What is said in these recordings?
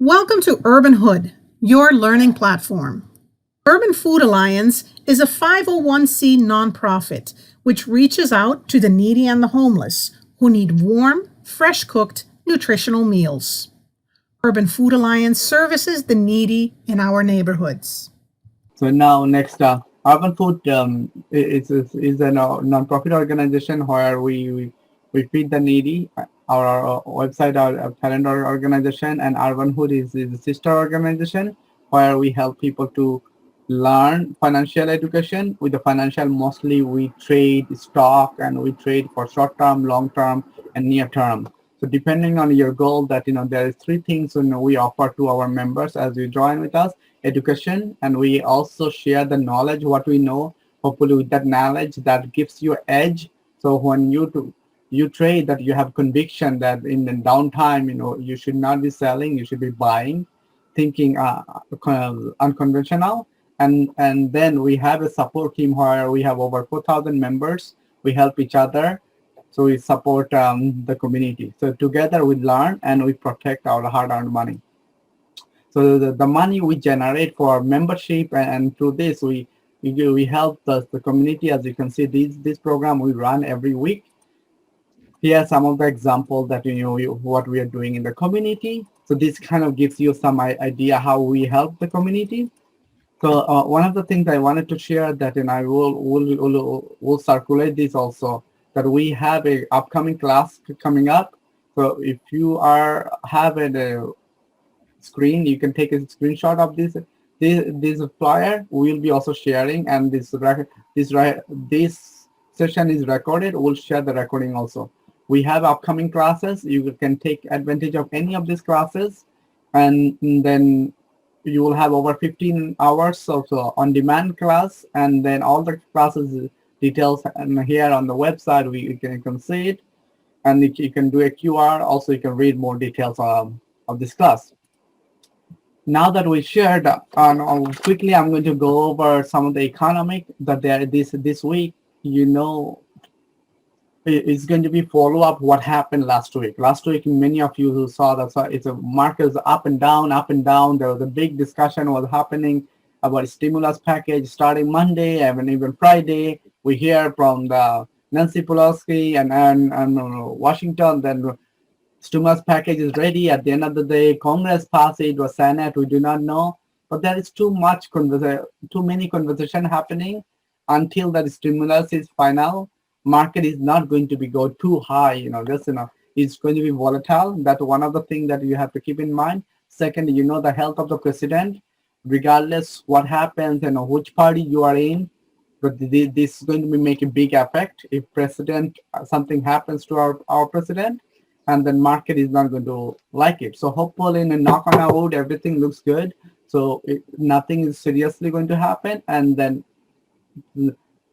Welcome to UrbanHood, your learning platform. Urban Food Alliance is a 501c nonprofit which reaches out to the needy and the homeless who need warm, fresh cooked, nutritional meals. Urban Food Alliance services the needy in our neighborhoods. So now next, Urban Food is a non-profit organization where we feed the needy. Our website, our calendar organization, and Urban Hood is a sister organization where we help people to learn financial education. With the financial, mostly we trade stock and we trade for short term, long term, and near term. So depending on your goal, that there is three things we offer to our members as you join with us: education, and we also share the knowledge what we know. Hopefully, with that knowledge, that gives you edge. So when you trade, that you have conviction that in the downtime, you should not be selling, you should be buying, thinking kind of unconventional. And then we have a support team where we have over 4,000 members. We help each other, so we support the community. So together we learn and we protect our hard-earned money. So the money we generate for membership, and through this we help the community. As you can see, this program we run every week. Here are some of the examples that what we are doing in the community. So this kind of gives you some idea how we help the community. So one of the things I wanted to share that, and I will circulate this also, that we have a upcoming class coming up. So if you have a screen, you can take a screenshot of this flyer. We will be also sharing, and this session is recorded. We'll share the recording also. We have upcoming classes. You can take advantage of any of these classes, and then you will have over 15 hours of on-demand class, and then all the classes details, and here on the website you can see it, and you can do a QR. Also, you can read more details of this class. Now that we shared, quickly I'm going to go over some of the economic that there this week. It's going to be follow up what happened last week. Last week, many of you who saw that, it's a markets up and down, up and down. There was a big discussion was happening about stimulus package starting Monday and even Friday. We hear from the Nancy Pelosi and Washington, then stimulus package is ready. At the end of the day, Congress passed it, or Senate, we do not know. But there is too many conversation happening until that stimulus is final. Market is not going to be go too high, it's going to be volatile. That's one of the things that you have to keep in mind. Second, the health of the president, regardless what happens and which party you are in, but this is going to be make a big effect if something happens to our president, and then market is not going to like it. So hopefully, in a knock on our wood, everything looks good. So nothing is seriously going to happen, and then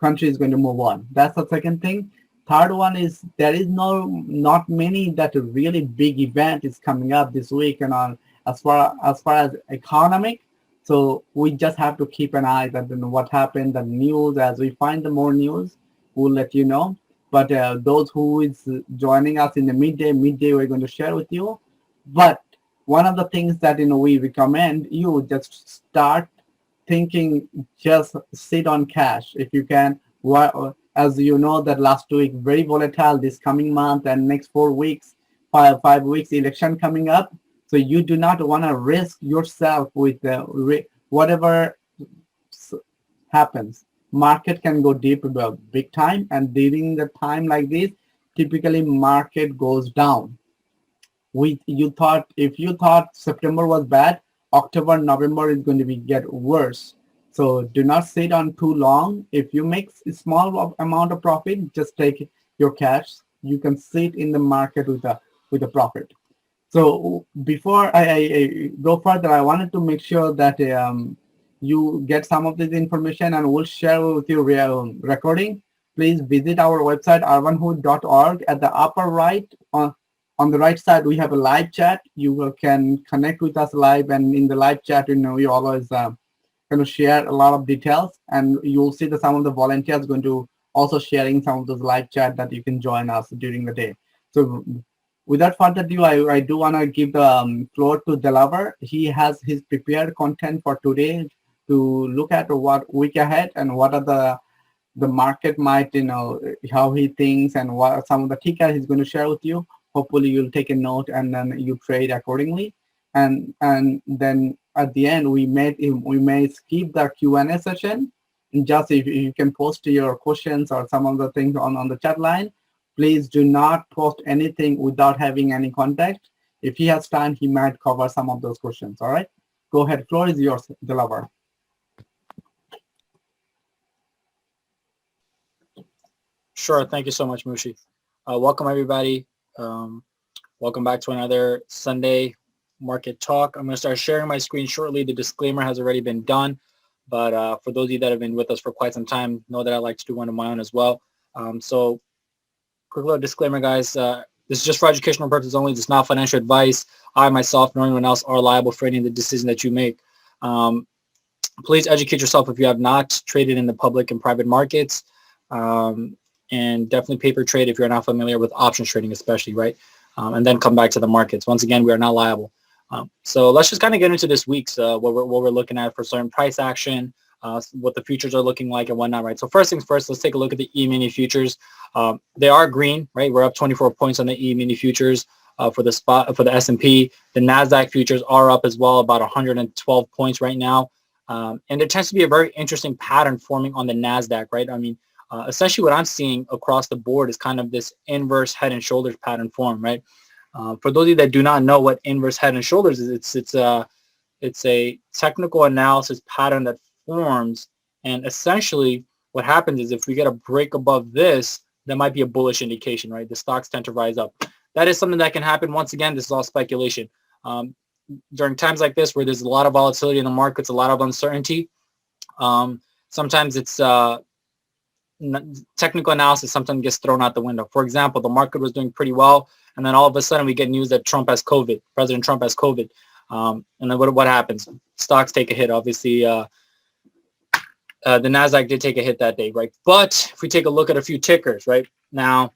country is going to move on. That's the second thing. Third one is there is not many that a really big event is coming up this week and on as far as economic. So we just have to keep an eye that what happened, the news. As we find the more news, we'll let you know. But those who is joining us in the midday, we're going to share with you. But one of the things that we recommend you just start thinking, just sit on cash if you can. As you know that last week very volatile, this coming month and next 4 weeks, five weeks election coming up. So you do not want to risk yourself with whatever happens. Market can go deep big time, and during the time like this, typically market goes down. If you thought September was bad, October, November is going to get worse. So do not sit on too long. If you make a small amount of profit, just take your cash. You can sit in the market with a profit. So before I go further, I wanted to make sure that you get some of this information, and we'll share with you recording. Please visit our website, urbanhood.org. At the upper right, on the right side, we have a live chat. You can connect with us live, and in the live chat, we always going to share a lot of details, and you'll see that some of the volunteers going to also sharing some of those live chat that you can join us during the day. So Without further ado, I do want to give the floor to Delavar. He has his prepared content for today to look at what week ahead and what are the market might, how he thinks and what some of the tickets he's going to share with you. Hopefully you'll take a note and then you trade accordingly. And then at the end we may skip the Q&A session. And just if you can post your questions or some of the things on the chat line. Please do not post anything without having any context. If he has time, he might cover some of those questions. All right, go ahead. Floor is yours, Delavar. Sure. Thank you so much, Mushi. Welcome, everybody. Welcome back to another Sunday market talk. I'm going to start sharing my screen shortly. The disclaimer has already been done. But for those of you that have been with us for quite some time, know that I like to do one of my own as well. So quick little disclaimer, guys. This is just for educational purposes only. This is not financial advice. I, myself, nor anyone else are liable for any of the decisions that you make. Please educate yourself if you have not traded in the public and private markets. And definitely paper trade if you're not familiar with options trading, especially, right? And then come back to the markets. Once again, we are not liable. So let's just kind of get into this week's what we're looking at for certain price action, what the futures are looking like and whatnot, right? So first things first, let's take a look at the E-mini futures. They are green, right? We're up 24 points on the E-mini futures for the S&P. The NASDAQ futures are up as well, about 112 points right now. And there tends to be a very interesting pattern forming on the NASDAQ, right? I mean, essentially what I'm seeing across the board is kind of this inverse head and shoulders pattern form, right? For those of you that do not know what inverse head and shoulders is, it's a technical analysis pattern that forms, and essentially what happens is if we get a break above this, that might be a bullish indication, right? The stocks tend to rise up. That is something that can happen. Once again, this is all speculation. During times like this where there's a lot of volatility in the markets, a lot of uncertainty, sometimes it's technical analysis sometimes gets thrown out the window. For example, the market was doing pretty well, and then all of a sudden we get news that President Trump has COVID. And then what happens? Stocks take a hit. Obviously, the NASDAQ did take a hit that day, right? But if we take a look at a few tickers, right? Now,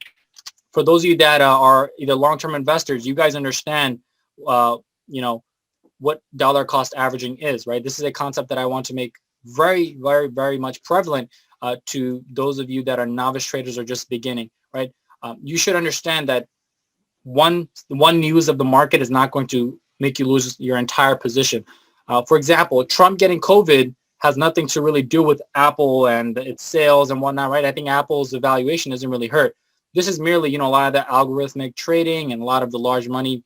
for those of you that are either long-term investors, you guys understand, what dollar cost averaging is, right? This is a concept that I want to make very, very, very much prevalent to those of you that are novice traders or just beginning, right? You should understand that one news of the market is not going to make you lose your entire position. For example, Trump getting COVID has nothing to really do with Apple and its sales and whatnot, right? I think Apple's evaluation isn't really hurt. This is merely, a lot of the algorithmic trading and a lot of the large money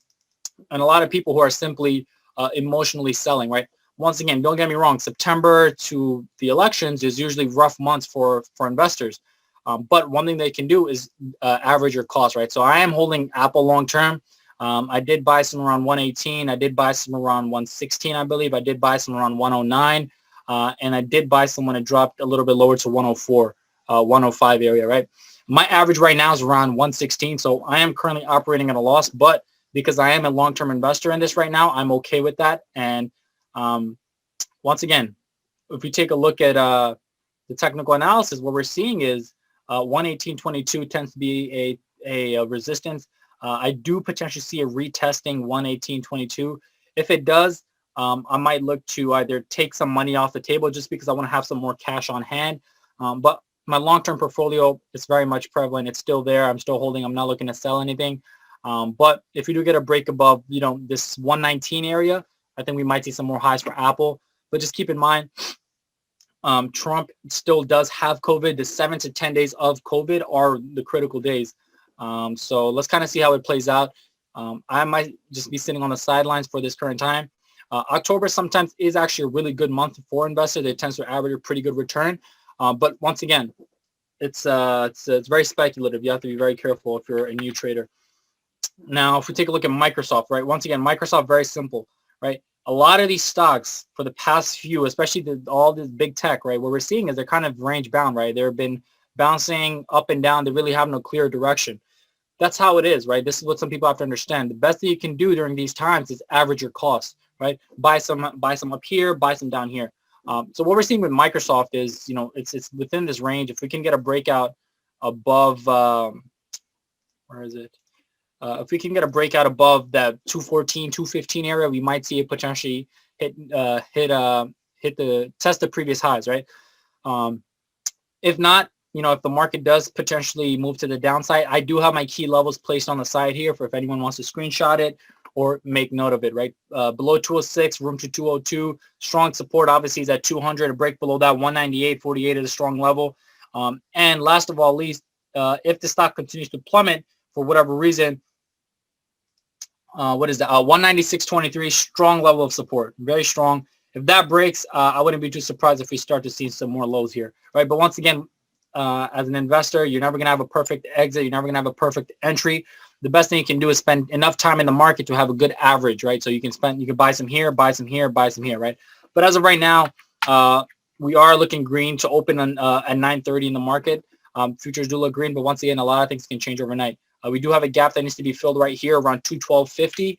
and a lot of people who are simply emotionally selling, right? Once again, don't get me wrong, September to the elections is usually rough months for investors. But one thing they can do is average your cost, right? So I am holding Apple long term. I did buy some around 118. I did buy some around 116, I believe. I did buy some around 109. And I did buy some when it dropped a little bit lower to 104, 105 area, right? My average right now is around 116. So I am currently operating at a loss, but because I am a long-term investor in this right now, I'm okay with that. And once again, if we take a look at the technical analysis, what we're seeing is 118.22 tends to be a resistance. I do potentially see a retesting 118.22. If it does, I might look to either take some money off the table just because I want to have some more cash on hand. But my long-term portfolio is very much prevalent. It's still there. I'm still holding. I'm not looking to sell anything. But if you do get a break above, this 119 area, I think we might see some more highs for Apple. But just keep in mind, Trump still does have COVID. The 7 to 10 days of COVID are the critical days. So let's kind of see how it plays out. I might just be sitting on the sidelines for this current time. October sometimes is actually a really good month for investors. It tends to average a pretty good return. But once again, it's very speculative. You have to be very careful if you're a new trader. Now, if we take a look at Microsoft, right? Once again, Microsoft, very simple, right? A lot of these stocks for the past few, especially all this big tech, right? What we're seeing is they're kind of range bound, right? They've been bouncing up and down. They really have no clear direction. That's how it is, right? This is what some people have to understand. The best thing you can do during these times is average your costs, right? Buy some up here, buy some down here. So what we're seeing with Microsoft is, it's within this range. If we can get a breakout above, where is it? if we can get a breakout above that 214, 215 area, we might see it potentially hit test the previous highs, right? If not, if the market does potentially move to the downside, I do have my key levels placed on the side here for if anyone wants to screenshot it or make note of it, right? Below 206, room to 202. Strong support obviously is at 200. A break below that 198.48 is a strong level. And last of all, least, if the stock continues to plummet for whatever reason, what is that? 196.23, strong level of support, very strong. If that breaks, I wouldn't be too surprised if we start to see some more lows here, right? But once again, as an investor, you're never going to have a perfect exit. You're never going to have a perfect entry. The best thing you can do is spend enough time in the market to have a good average, right? So you can buy some here, buy some here, buy some here, right? But as of right now, we are looking green to open on, at 9:30 in the market. Futures do look green, but once again, a lot of things can change overnight. We do have a gap that needs to be filled right here around 212.50.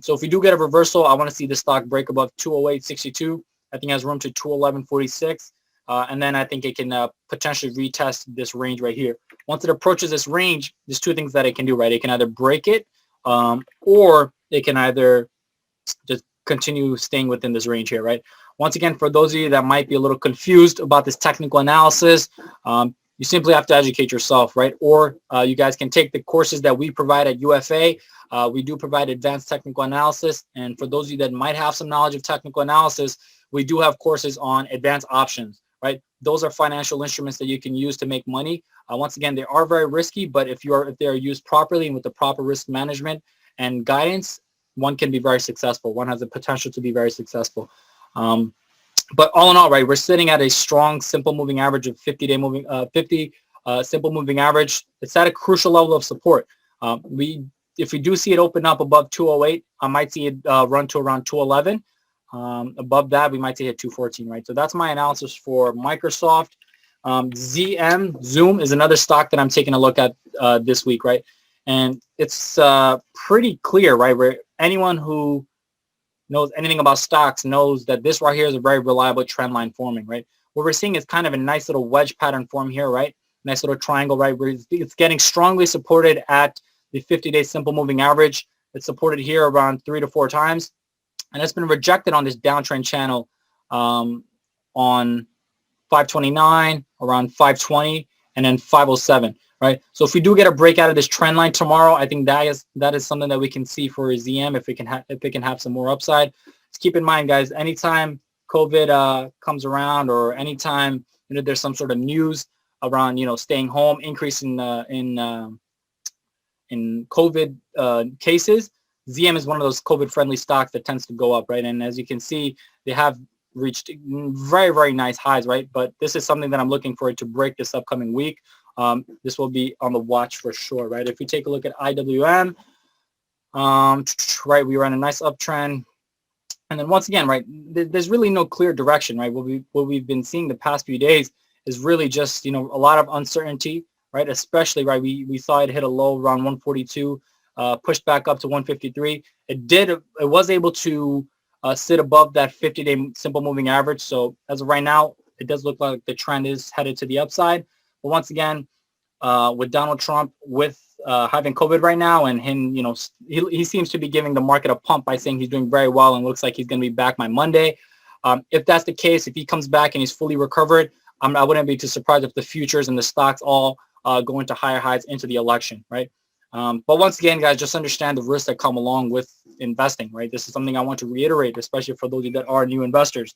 So if we do get a reversal, I want to see the stock break above 208.62. I think it has room to 211.46. And then I think it can potentially retest this range right here. Once it approaches this range, there's two things that it can do, right? It can either break it or it can either just continue staying within this range here, right? Once again, for those of you that might be a little confused about this technical analysis, you simply have to educate yourself, right? Or you guys can take the courses that we provide at UFA. We do provide advanced technical analysis. And for those of you that might have some knowledge of technical analysis, we do have courses on advanced options, right? Those are financial instruments that you can use to make money. Once again, they are very risky, but if they are used properly and with the proper risk management and guidance, one can be very successful. One has the potential to be very successful. But all in all, right, we're sitting at a strong simple moving average of 50-day moving, 50 simple moving average. It's at a crucial level of support. If we do see it open up above 208, I might see it run to around 211. Above that, we might see it 214, right? So that's my analysis for Microsoft. Zoom is another stock that I'm taking a look at this week, right? And it's pretty clear, right? Where anyone who knows anything about stocks knows that this right here is a very reliable trend line forming, right? What we're seeing is kind of a nice little wedge pattern form here, right? Nice little triangle, right? Where it's getting strongly supported at the 50-day simple moving average. It's supported here around 3 to 4 times. And it's been rejected on this downtrend channel on 529, around 520, and then 507, right? So if we do get a break out of this trend line tomorrow, I think that is something that we can see for ZM if it can have some more upside. Just keep in mind, guys, anytime COVID comes around or anytime there's some sort of news around staying home, increase in COVID cases, ZM is one of those COVID-friendly stocks that tends to go up, right? And as you can see, they have reached very, very nice highs, right? But this is something that I'm looking for it to break this upcoming week. This will be on the watch for sure, right? If we take a look at IWM, right, we were on a nice uptrend. And then once again, right, there's really no clear direction, right? What we've been seeing the past few days is really just, a lot of uncertainty, right? Especially, right, we saw it hit a low around 142, pushed back up to 153. It was able to sit above that 50-day simple moving average. So as of right now, it does look like the trend is headed to the upside. But once again, with Donald Trump, with having COVID right now, and him, he seems to be giving the market a pump by saying he's doing very well and looks like he's going to be back by Monday. If that's the case, if he comes back and he's fully recovered, I wouldn't be too surprised if the futures and the stocks all go into higher highs into the election, right? But once again, guys, just understand the risks that come along with investing, right? This is something I want to reiterate, especially for those of you that are new investors.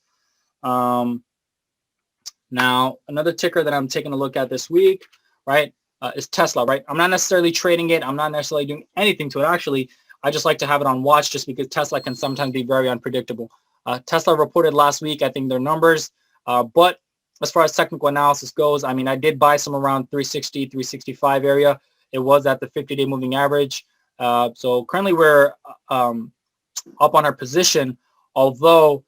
Now, another ticker that I'm taking a look at this week, right, is Tesla, right? I'm not necessarily trading it. I'm not necessarily doing anything to it. Actually, I just like to have it on watch just because Tesla can sometimes be very unpredictable. Tesla reported last week, I think, their numbers. But as far as technical analysis goes, I mean, I did buy some around 360, 365 area. It was at the 50-day moving average. So currently we're up on our position, although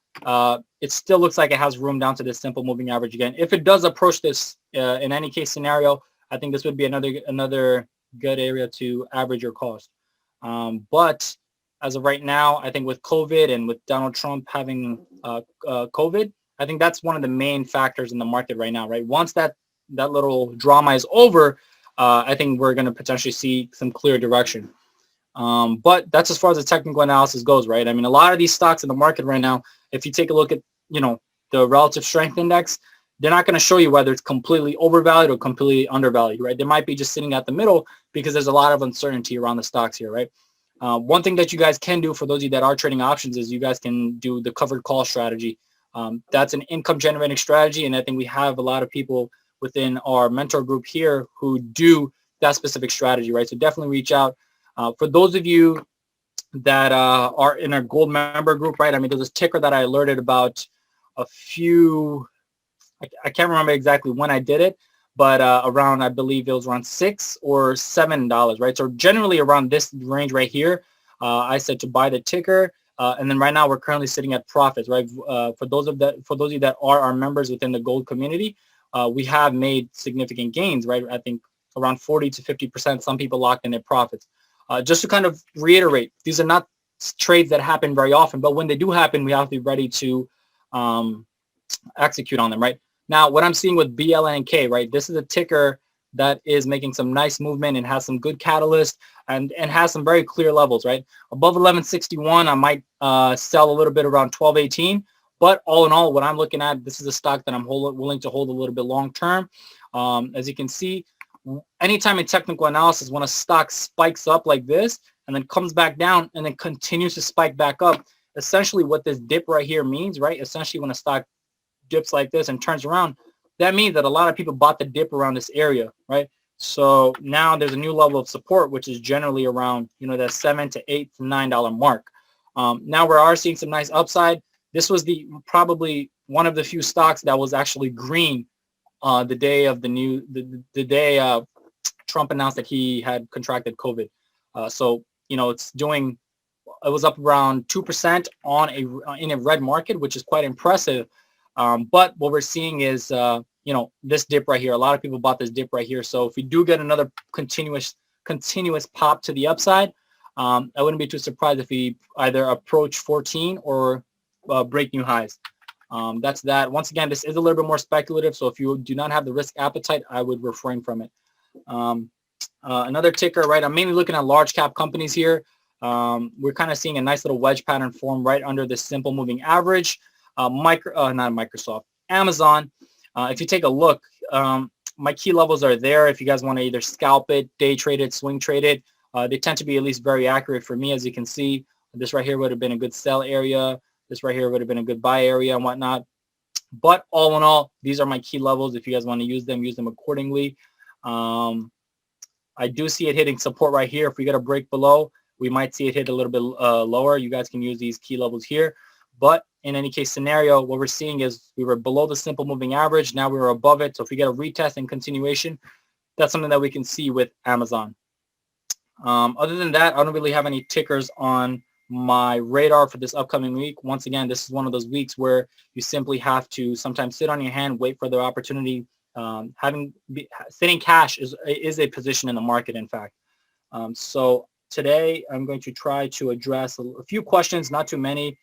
it still looks like it has room down to this simple moving average again. If it does approach this in any case scenario, I think this would be another good area to average your cost. But as of right now, I think with COVID and with Donald Trump having COVID, I think that's one of the main factors in the market right now, right? Once that little drama is over, I think we're going to potentially see some clear direction. But that's as far as the technical analysis goes, right? I mean, a lot of these stocks in the market right now, if you take a look at, the relative strength index, they're not going to show you whether it's completely overvalued or completely undervalued, right? They might be just sitting at the middle because there's a lot of uncertainty around the stocks here, right? One thing that you guys can do for those of you that are trading options is you guys can do the covered call strategy. That's an income generating strategy. And I think we have a lot of people within our mentor group here who do that specific strategy, right? So definitely reach out. For those of you that are in our gold member group, right? I mean, there's a ticker that I alerted about I can't remember exactly when I did it, but around, I believe it was around $6 or $7, right? So generally around this range right here, I said to buy the ticker. And then right now we're currently sitting at profits, right? For those of you that are our members within the gold community, we have made significant gains, right? I think around 40 to 50%, some people locked in their profits. Just to kind of reiterate, these are not trades that happen very often, but when they do happen, we have to be ready to execute on them, right? Now, what I'm seeing with BLNK, right? This is a ticker that is making some nice movement and has some good catalyst and has some very clear levels, right? Above 1161, I might sell a little bit around 1218. But all in all, what I'm looking at, this is a stock that I'm willing to hold a little bit long term. As you can see, anytime in technical analysis, when a stock spikes up like this and then comes back down and then continues to spike back up, essentially what this dip right here means, right? Essentially when a stock dips like this and turns around, that means that a lot of people bought the dip around this area, right? So now there's a new level of support, which is generally around, that $7 to $8 to $9 mark. Now we are seeing some nice upside. This was probably one of the few stocks that was actually green the day of the day Trump announced that he had contracted COVID. So it was up around 2% in a red market, which is quite impressive. But what we're seeing is, this dip right here. A lot of people bought this dip right here. So if we do get another continuous pop to the upside, I wouldn't be too surprised if we either approach 14 or break new highs. That's that. Once again, this is a little bit more speculative. So if you do not have the risk appetite, I would refrain from it. Another ticker, right? I'm mainly looking at large cap companies here. We're kind of seeing a nice little wedge pattern form right under this simple moving average. Not Microsoft, Amazon. If you take a look, my key levels are there. If you guys want to either scalp it, day trade it, swing trade it, they tend to be at least very accurate for me. As you can see, this right here would have been a good sell area. This right here would have been a good buy area and whatnot. But all in all, these are my key levels. If you guys want to use them accordingly. I do see it hitting support right here. If we get a break below, we might see it hit a little bit lower. You guys can use these key levels here. But in any case scenario, what we're seeing is we were below the simple moving average. Now we're above it. So if we get a retest and continuation, that's something that we can see with Amazon. Other than that, I don't really have any tickers on my radar for this upcoming week. Once again, this is one of those weeks where you simply have to sometimes sit on your hand, wait for the opportunity. Sitting cash is a position in the market, in fact. So today I'm going to try to address a few questions, not too many.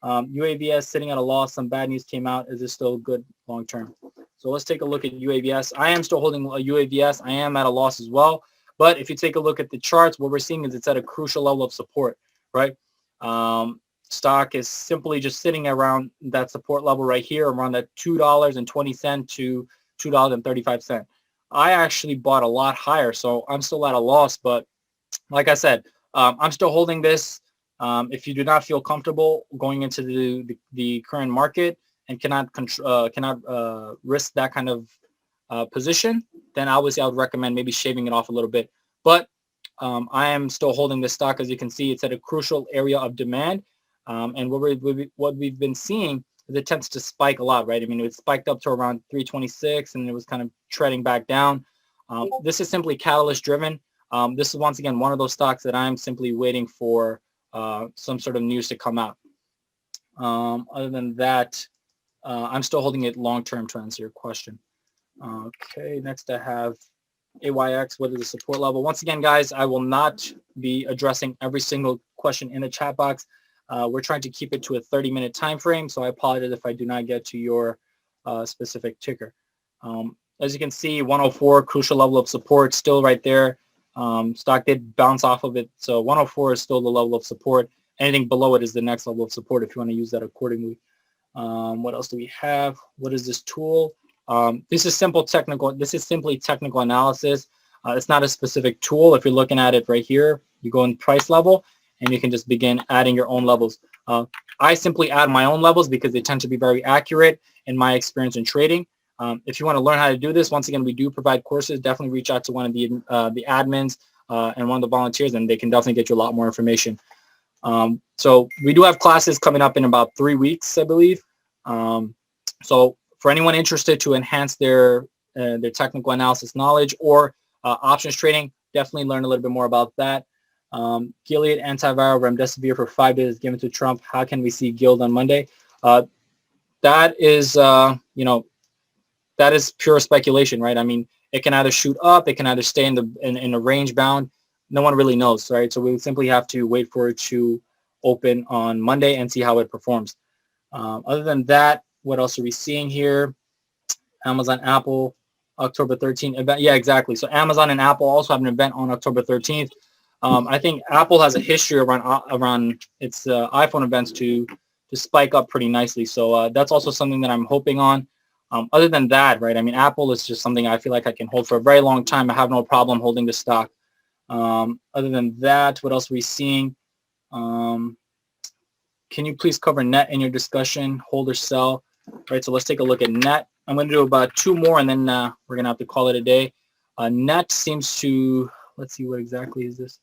UAVS sitting at a loss. Some bad news came out. Is this still good long term? So let's take a look at UAVS. I am still holding a UAVS. I am at a loss as well. But if you take a look at the charts, what we're seeing is it's at a crucial level of support, right? Stock is simply just sitting around that support level right here, around that $2.20 to $2.35. I actually bought a lot higher, so I'm still at a loss. But like I said, I'm still holding this. If you do not feel comfortable going into the current market and cannot risk that kind of position, then obviously I would recommend maybe shaving it off a little bit. But I am still holding this stock. As you can see, it's at a crucial area of demand. And what we've been seeing is it tends to spike a lot, right? I mean, it spiked up to around 326 and it was kind of treading back down. This is simply catalyst driven. This is once again one of those stocks that I'm simply waiting for some sort of news to come out. Other than that, I'm still holding it long-term to answer your question. Okay, next I have AYX. What is the support level? Once again, guys, I will not be addressing every single question in the chat box. We're trying to keep it to a 30-minute time frame, so I apologize if I do not get to your specific ticker. As you can see, 104, crucial level of support, still right there. Stock did bounce off of it. So 104 is still the level of support. Anything below it is the next level of support if you want to use that accordingly. What else do we have? What is this tool? This is simple technical. This is simply technical analysis. It's not a specific tool. If you're looking at it right here, you go in price level and you can just begin adding your own levels. I simply add my own levels because they tend to be very accurate in my experience in trading. If you want to learn how to do this, once again, we do provide courses. Definitely reach out to one of the admins and one of the volunteers, and they can definitely get you a lot more information. So we do have classes coming up in about 3 weeks, I believe. So for anyone interested to enhance their technical analysis knowledge or options trading, definitely learn a little bit more about that. Gilead antiviral remdesivir for 5 days given to Trump. How can we see Gilead on Monday? That is, that is pure speculation, right? I mean, it can either shoot up, it can either stay in a range bound. No one really knows, right? So we would simply have to wait for it to open on Monday and see how it performs. Other than that, what else are we seeing here? Amazon, Apple, October 13th event. Yeah, exactly. So Amazon and Apple also have an event on October 13th. I think Apple has a history around its iPhone events to spike up pretty nicely. So that's also something that I'm hoping on. Other than that, right, I mean, Apple is just something I feel like I can hold for a very long time. I have no problem holding the stock. Other than that, what else are we seeing? Can you please cover net in your discussion, hold or sell? Right, so let's take a look at net. I'm going to do about 2 more, and then we're going to have to call it a day. Net seems to, let's see, what exactly is this?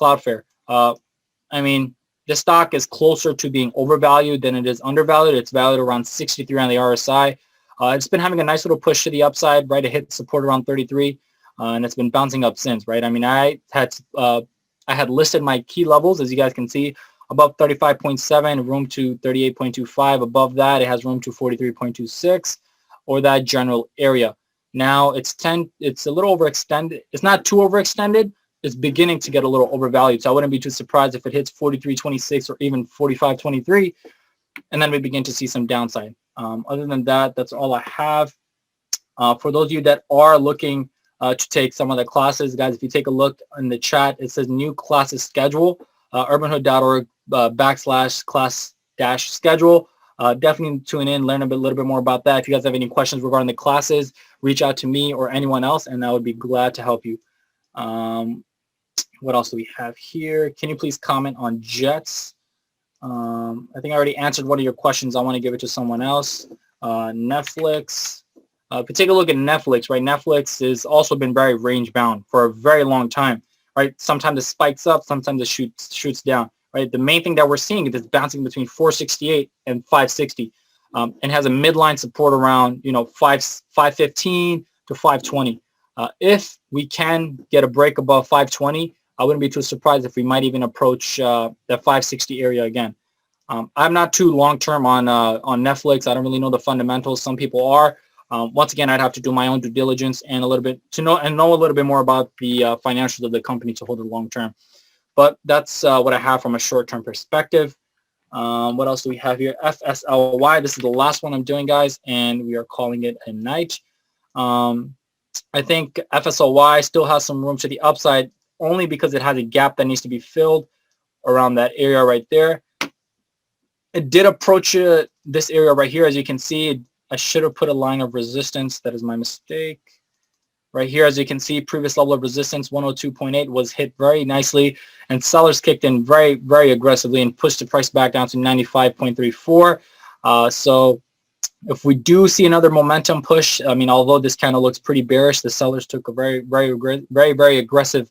Cloudflare. I mean, this stock is closer to being overvalued than it is undervalued. It's valued around 63 on the RSI. It's been having a nice little push to the upside, right? It hit support around 33, and it's been bouncing up since, right? I mean, I had listed my key levels, as you guys can see, above 35.7, room to 38.25. Above that, it has room to 43.26, or that general area. Now it's a little overextended. It's not too overextended. It's beginning to get a little overvalued. So I wouldn't be too surprised if it hits 43.26 or even 45.23, and then we begin to see some downside. Other than that, that's all I have. For those of you that are looking to take some of the classes, guys, if you take a look in the chat, it says new classes schedule, urbanhood.org /class-schedule. Definitely tune in, learn a little bit more about that. If you guys have any questions regarding the classes, reach out to me or anyone else, and I would be glad to help you. What else do we have here? Can you please comment on Jets? I think I already answered one of your questions. I want to give it to someone else. Netflix. If you take a look at Netflix, right, Netflix has also been very range bound for a very long time, right? Sometimes it spikes up, sometimes it shoots down, right? The main thing that we're seeing is it's bouncing between 468 and 560, and has a midline support around 515 to 520. If we can get a break above 520, I wouldn't be too surprised if we might even approach that 560 area again. I'm not too long-term on Netflix. I don't really know the fundamentals. Some people are. Once again, I'd have to do my own due diligence and a little bit to know a little bit more about the financials of the company to hold it long-term. But that's what I have from a short-term perspective. What else do we have here? FSLY. This is the last one I'm doing, guys, and we are calling it a night. I think FSLY still has some room to the upside only because it has a gap that needs to be filled around that area right there. It did approach this area right here. As you can see, I should have put a line of resistance. That is my mistake. Right here, as you can see, previous level of resistance, 102.8, was hit very nicely, and sellers kicked in very, very aggressively and pushed the price back down to 95.34. So if we do see another momentum push, I mean, although this kind of looks pretty bearish, the sellers took a very, very aggressive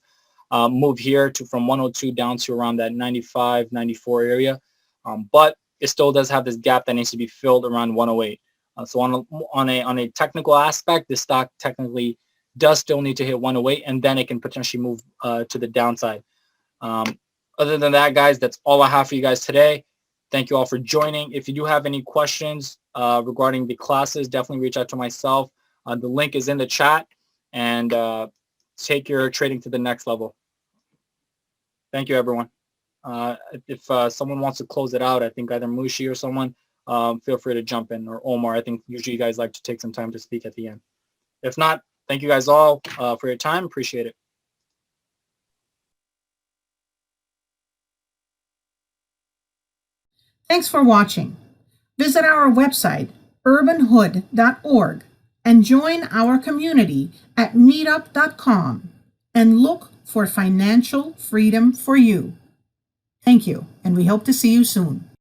move here from 102 down to around that 95, 94 area. But it still does have this gap that needs to be filled around 108. So on a technical aspect, this stock technically does still need to hit 108, and then it can potentially move to the downside. Other than that, guys, that's all I have for you guys today. Thank you all for joining. If you do have any questions regarding the classes, definitely reach out to myself. The link is in the chat, and take your trading to the next level. Thank you, everyone. If someone wants to close it out, I think either Mushi or someone, feel free to jump in, or Omar. I think usually you guys like to take some time to speak at the end. If not, thank you guys all for your time. Appreciate it. Thanks for watching. Visit our website, urbanhood.org, and join our community at meetup.com and look for financial freedom for you. Thank you, and we hope to see you soon.